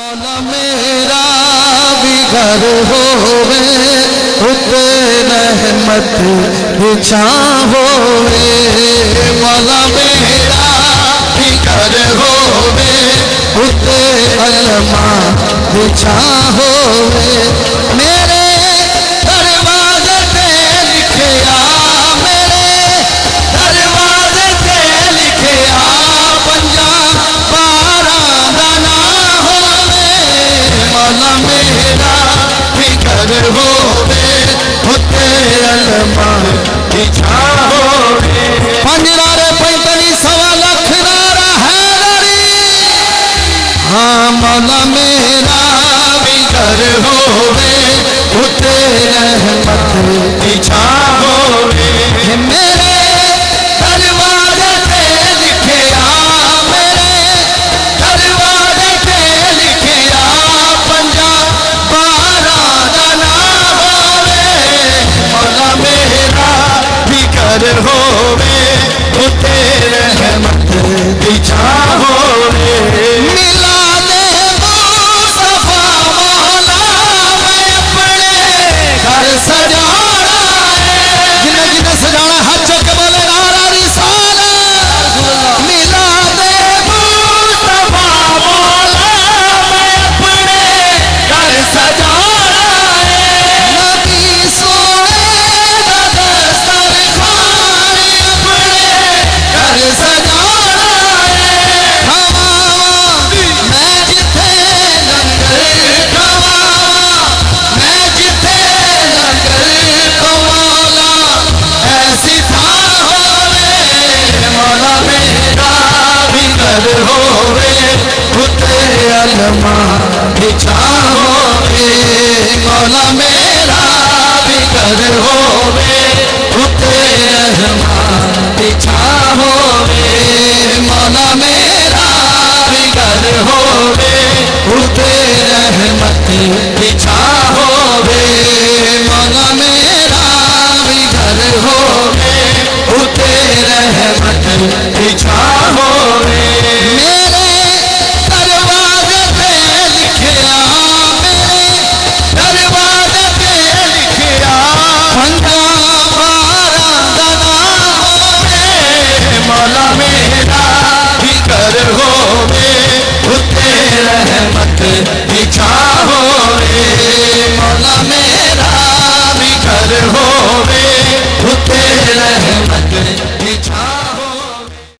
मौला मेरा भी घर होवे उते रहमत बिछा होवे, मौला मेरा भी घर होवे उते अलमा बिछा होवे। मेरे दरवाजे पे लिखे आ, मेरे दरवाजे पे लिखे आ, पंजा बारा दाना होवे, मौला मेरा भी घर होवे उते अलमा बिछा होवे। पंजरारे 45 सवा लाख नारा हैदरी, हाँ मौला मेरा भी घर होवे उते रहमत बिछा होवे। मेरे दरवाजे पे लिखे आ, मेरे दरवाजे पे लिखे आ, पंजा बारा दाना होवे, मौला मेरा भी घर होवे उते रहमत बिछा होवे। मिला दे मुस्तफा मौला मैं अपने घर सजाना है, जिन्हें जिन्हें सजाना हाथ चुक के बोले नारा रिसालत। मिला दे मुस्तफा मौला मैं अपने घर सजाना है, नबी सोने दा दस्तरखान अपने घर सजाना है। खवावा मैं जिथे लंगर खवावा, मैं जिथे लंगर खवाला, ऐसी था होवे, मौला मेरा भी घर होवे उते अलमा बिछा